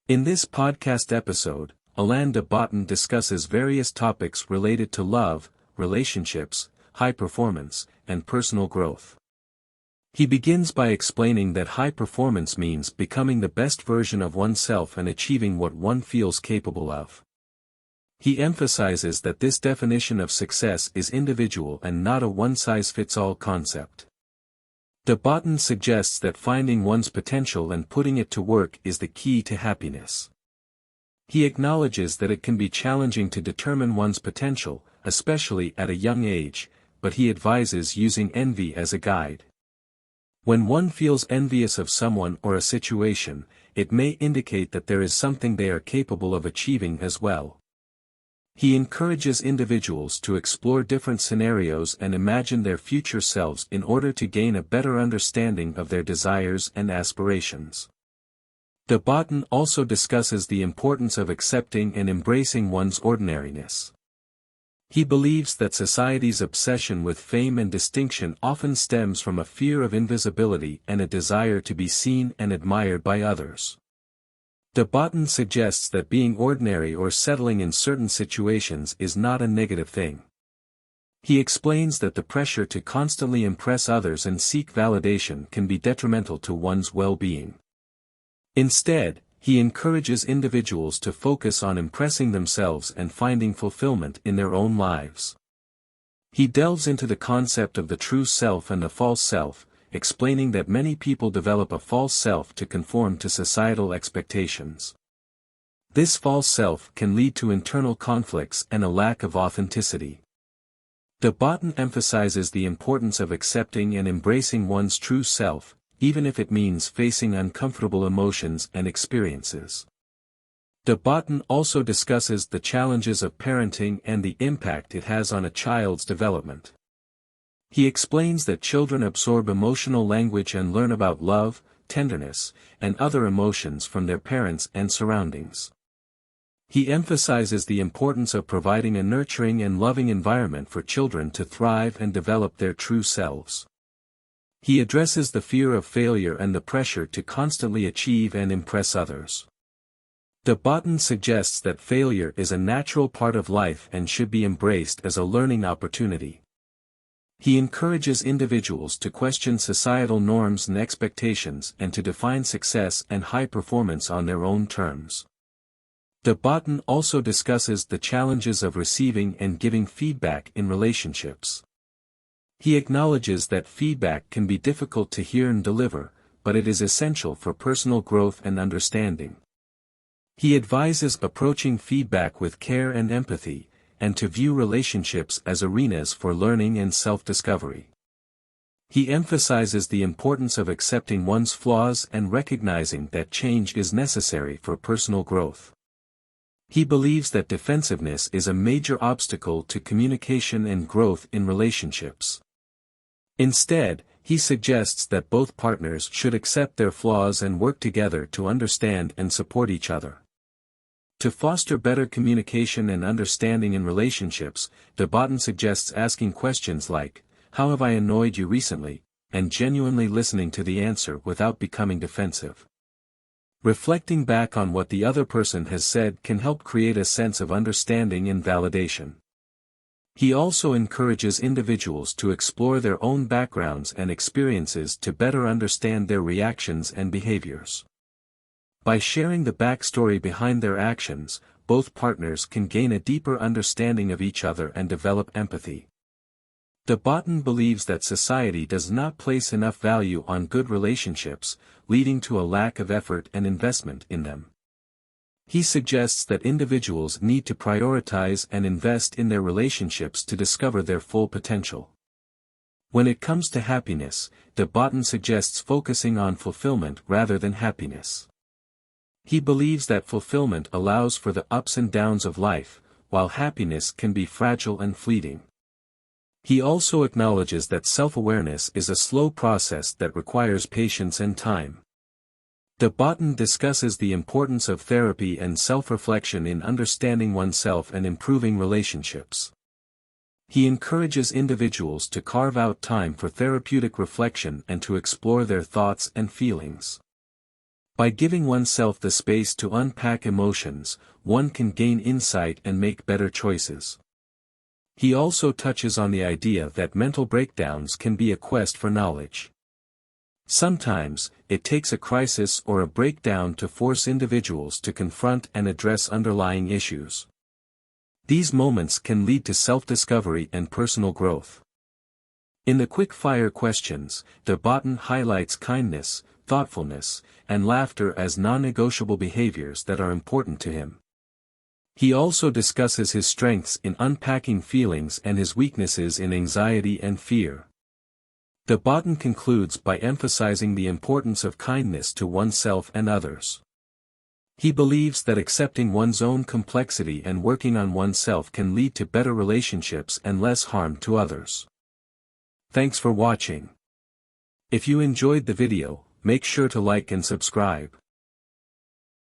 In this podcast episode, Alain De Botton discusses various topics related to love, relationships, high performance, and personal growth. He begins by explaining that high performance means becoming the best version of oneself and achieving what one feels capable of. He emphasizes that this definition of success is individual and not a one-size-fits-all concept. De Botton suggests that finding one's potential and putting it to work is the key to happiness. He acknowledges that it can be challenging to determine one's potential, especially at a young age, but he advises using envy as a guide. When one feels envious of someone or a situation, it may indicate that there is something they are capable of achieving as well. He encourages individuals to explore different scenarios and imagine their future selves in order to gain a better understanding of their desires and aspirations. De Botton also discusses the importance of accepting and embracing one's ordinariness. He believes that society's obsession with fame and distinction often stems from a fear of invisibility and a desire to be seen and admired by others. De Botton suggests that being ordinary or settling in certain situations is not a negative thing. He explains that the pressure to constantly impress others and seek validation can be detrimental to one's well-being. Instead, he encourages individuals to focus on impressing themselves and finding fulfillment in their own lives. He delves into the concept of the true self and the false self, explaining that many people develop a false self to conform to societal expectations. This false self can lead to internal conflicts and a lack of authenticity. De Botton emphasizes the importance of accepting and embracing one's true self, even if it means facing uncomfortable emotions and experiences. De Botton also discusses the challenges of parenting and the impact it has on a child's development. He explains that children absorb emotional language and learn about love, tenderness, and other emotions from their parents and surroundings. He emphasizes the importance of providing a nurturing and loving environment for children to thrive and develop their true selves. He addresses the fear of failure and the pressure to constantly achieve and impress others. De Botton suggests that failure is a natural part of life and should be embraced as a learning opportunity. He encourages individuals to question societal norms and expectations and to define success and high performance on their own terms. De Botton also discusses the challenges of receiving and giving feedback in relationships. He acknowledges that feedback can be difficult to hear and deliver, but it is essential for personal growth and understanding. He advises approaching feedback with care and empathy, and to view relationships as arenas for learning and self-discovery. He emphasizes the importance of accepting one's flaws and recognizing that change is necessary for personal growth. He believes that defensiveness is a major obstacle to communication and growth in relationships. Instead, he suggests that both partners should accept their flaws and work together to understand and support each other. To foster better communication and understanding in relationships, De Botton suggests asking questions like, "How have I annoyed you recently?" and genuinely listening to the answer without becoming defensive. Reflecting back on what the other person has said can help create a sense of understanding and validation. He also encourages individuals to explore their own backgrounds and experiences to better understand their reactions and behaviors. By sharing the backstory behind their actions, both partners can gain a deeper understanding of each other and develop empathy. De Botton believes that society does not place enough value on good relationships, leading to a lack of effort and investment in them. He suggests that individuals need to prioritize and invest in their relationships to discover their full potential. When it comes to happiness, De Botton suggests focusing on fulfillment rather than happiness. He believes that fulfillment allows for the ups and downs of life, while happiness can be fragile and fleeting. He also acknowledges that self-awareness is a slow process that requires patience and time. De Botton discusses the importance of therapy and self-reflection in understanding oneself and improving relationships. He encourages individuals to carve out time for therapeutic reflection and to explore their thoughts and feelings. By giving oneself the space to unpack emotions, one can gain insight and make better choices. He also touches on the idea that mental breakdowns can be a quest for knowledge. Sometimes, it takes a crisis or a breakdown to force individuals to confront and address underlying issues. These moments can lead to self-discovery and personal growth. In the quick-fire questions, De Botton highlights kindness, thoughtfulness, and laughter as non-negotiable behaviors that are important to him. He also discusses his strengths in unpacking feelings and his weaknesses in anxiety and fear. De Botton concludes by emphasizing the importance of kindness to oneself and others. He believes that accepting one's own complexity and working on oneself can lead to better relationships and less harm to others. Thanks for watching. If you enjoyed the video, make sure to like and subscribe.